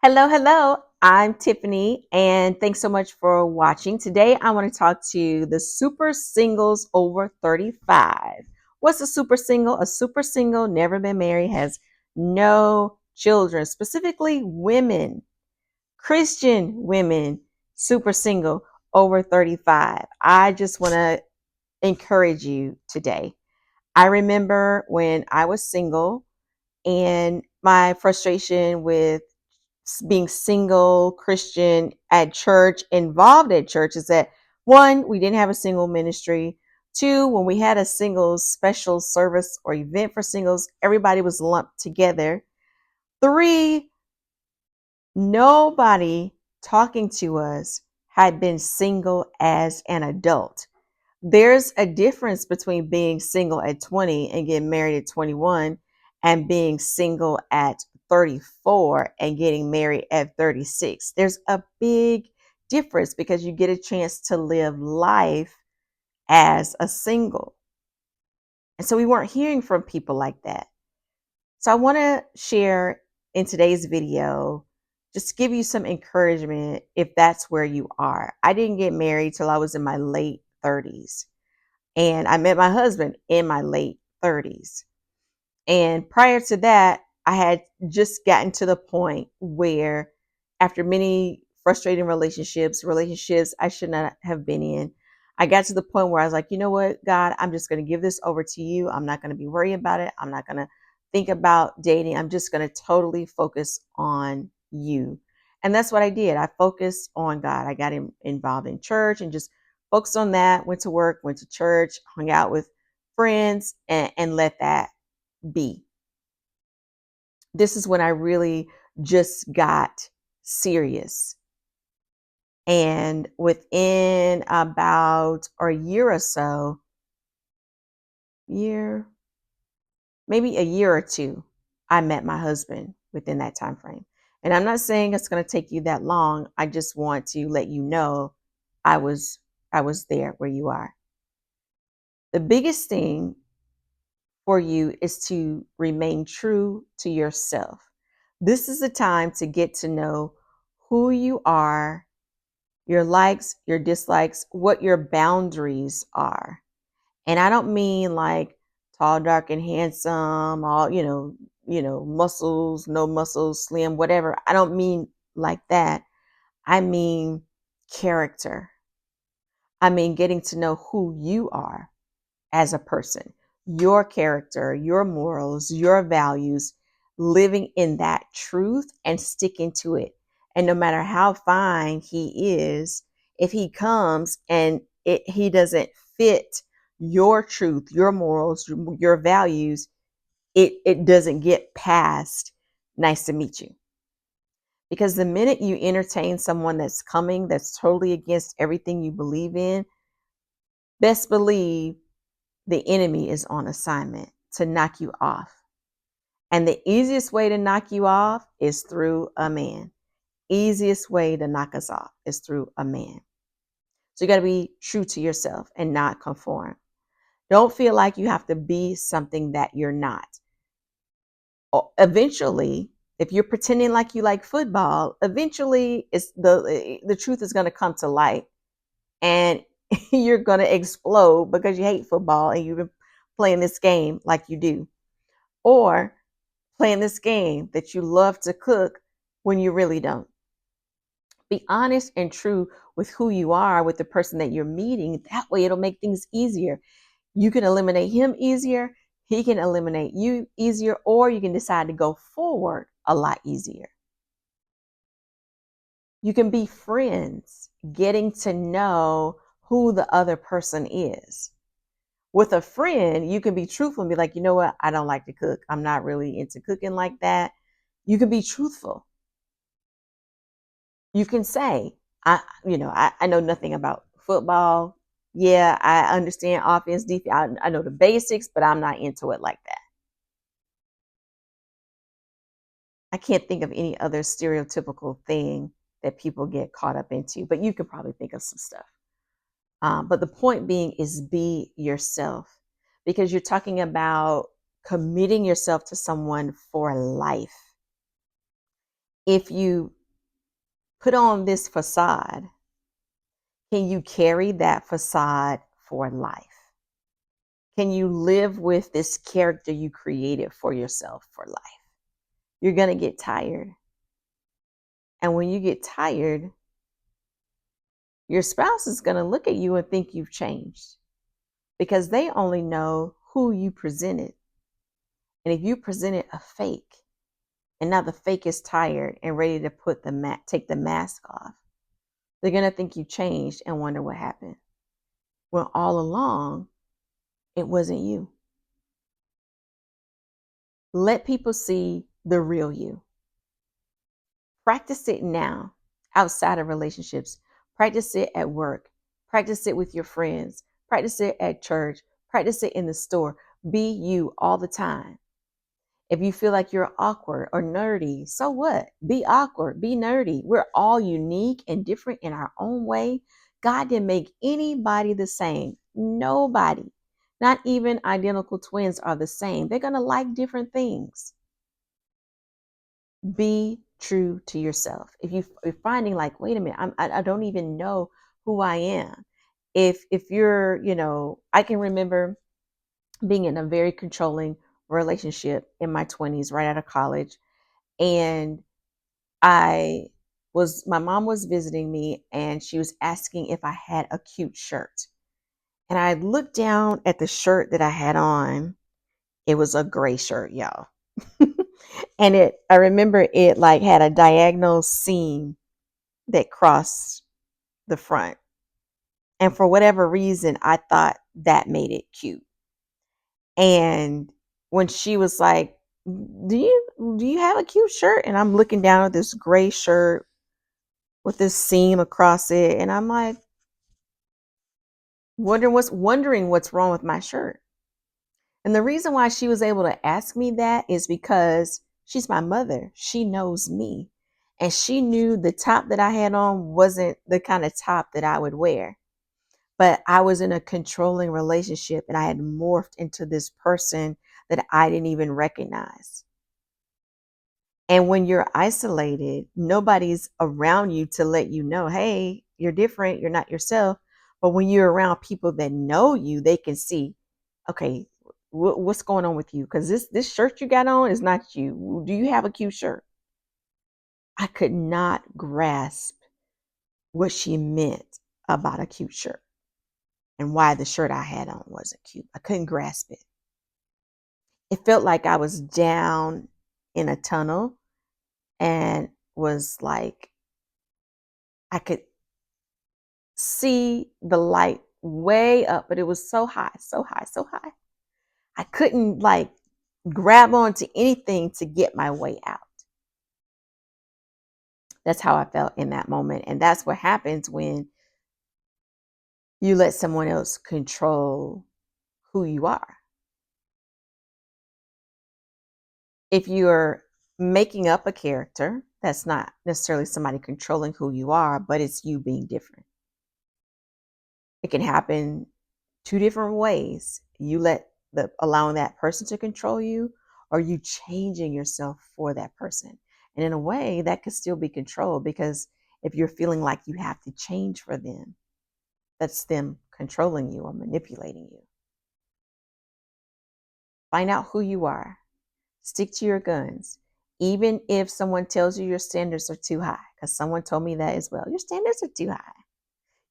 Hello, hello. I'm Tiffany, and thanks so much for watching. Today, I want to talk to the super singles over 35. What's a super single? A super single, never been married, has no children, specifically women, Christian women, super single over 35. I just want to encourage you today. I remember when I was single and my frustration with being single, Christian, at church, involved at church is that one, we didn't have a single ministry. Two, when we had a singles special service or event for singles, everybody was lumped together. Three, nobody talking to us had been single as an adult. There's a difference between being single at 20 and getting married at 21 and being single at 34 and getting married at 36. There's a big difference because you get a chance to live life as a single. And so we weren't hearing from people like that. So I want to share in today's video, just give you some encouragement if that's where you are. I didn't get married till I was in my late 30s. And I met my husband in my late 30s. And prior to that, I had just gotten to the point where, after many frustrating relationships I should not have been in, I got to the point where I was like, you know what, God, I'm just going to give this over to you. I'm not going to be worried about it. I'm not going to think about dating. I'm just going to totally focus on you. And that's what I did. I focused on God. I got involved in church and just focused on that, went to work, went to church, hung out with friends, and let that be. This is when I really just got serious. And within about a year or so, year, maybe a year or two, I met my husband within that time frame. And I'm not saying it's going to take you that long. I just want to let you know I was I was there where you are. The biggest thing for you is to remain true to yourself. This is the time to get to know who you are, your likes, your dislikes, what your boundaries are. And I don't mean like tall, dark, and handsome, all, muscles, no muscles, slim, whatever. I don't mean like that. I mean character. I mean getting to know who you are as a person, your character, your morals, your values, living in that truth and sticking to it. And no matter how fine he is, if he comes and he doesn't fit your truth, your morals, your values, it doesn't get past nice to meet you. Because the minute you entertain someone that's coming, that's totally against everything you believe in, best believe the enemy is on assignment to knock you off. And the easiest way to knock you off is through a man. Easiest way to knock us off is through a man. So you got to be true to yourself and not conform. Don't feel like you have to be something that you're not. Eventually, if you're pretending like you like football, eventually it's the truth is going to come to light, and you're going to explode because you hate football and you've been playing this game like you do. Or playing this game that you love to cook when you really don't. Be honest and true with who you are with the person that you're meeting. That way it'll make things easier. You can eliminate him easier. He can eliminate you easier, or you can decide to go forward a lot easier. You can be friends, getting to know who the other person is. With a friend, you can be truthful and be like, you know what? I don't like to cook. I'm not really into cooking like that. You can be truthful. You can say, I know nothing about football. Yeah, I understand offense, defense. I know the basics, but I'm not into it like that. I can't think of any other stereotypical thing that people get caught up into, but you could probably think of some stuff. But the point being is be yourself, because you're talking about committing yourself to someone for life. If you put on this facade, can you carry that facade for life? Can you live with this character you created for yourself for life? You're going to get tired. And when you get tired, your spouse is going to look at you and think you've changed because they only know who you presented. And if you presented a fake and now the fake is tired and ready to take the mask off, they're going to think you changed and wonder what happened. When all along, it wasn't you. Let people see the real you. Practice it now outside of relationships. Practice it at work. Practice it with your friends. Practice it at church. Practice it in the store. Be you all the time. If you feel like you're awkward or nerdy, so what? Be awkward, be nerdy. We're all unique and different in our own way. God didn't make anybody the same. Nobody. Not even identical twins are the same. They're going to like different things. Be true to yourself. If you're finding like, wait a minute, I don't even know who I am. If you're, I can remember being in a very controlling relationship in my 20s, right out of college. And my mom was visiting me and she was asking if I had a cute shirt. And I looked down at the shirt that I had on. It was a gray shirt, y'all. And I remember it like had a diagonal seam that crossed the front. And for whatever reason, I thought that made it cute. And when she was like, do you have a cute shirt? And I'm looking down at this gray shirt with this seam across it. And I'm like, wondering what's wrong with my shirt. And the reason why she was able to ask me that is because she's my mother. She knows me. And she knew the top that I had on wasn't the kind of top that I would wear. But I was in a controlling relationship and I had morphed into this person that I didn't even recognize. And when you're isolated, nobody's around you to let you know, hey, you're different, you're not yourself. But when you're around people that know you, they can see, okay, what's going on with you? Because this shirt you got on is not you. Do you have a cute shirt? I could not grasp what she meant about a cute shirt and why the shirt I had on wasn't cute. I couldn't grasp it. It felt like I was down in a tunnel and was like, I could see the light way up, but it was so high, so high, so high. I couldn't like grab onto anything to get my way out. That's how I felt in that moment. And that's what happens when you let someone else control who you are. If you're making up a character, that's not necessarily somebody controlling who you are, but it's you being different. It can happen two different ways. You allowing that person to control you, or you changing yourself for that person. And in a way, that could still be control, because if you're feeling like you have to change for them, that's them controlling you or manipulating you. Find out who you are. Stick to your guns. Even if someone tells you your standards are too high, because someone told me that as well. Your standards are too high.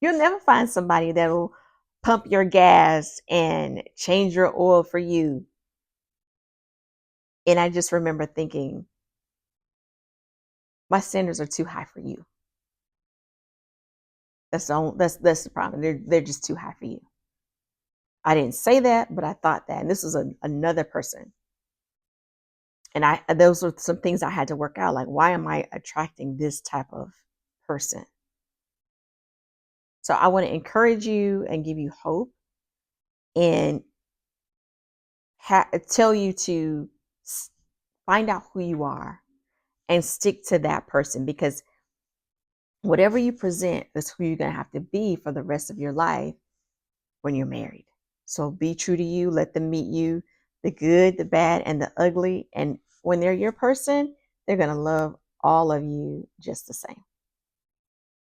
You'll never find somebody that'll pump your gas and change your oil for you. And I just remember thinking, my standards are too high for you. That's the problem. They're just too high for you. I didn't say that, but I thought that. And this was another person. And those were some things I had to work out. Like, why am I attracting this type of person? So I want to encourage you and give you hope and tell you to find out who you are and stick to that person, because whatever you present is who you're going to have to be for the rest of your life when you're married. So be true to you. Let them meet you, the good, the bad, and the ugly. And when they're your person, they're going to love all of you just the same.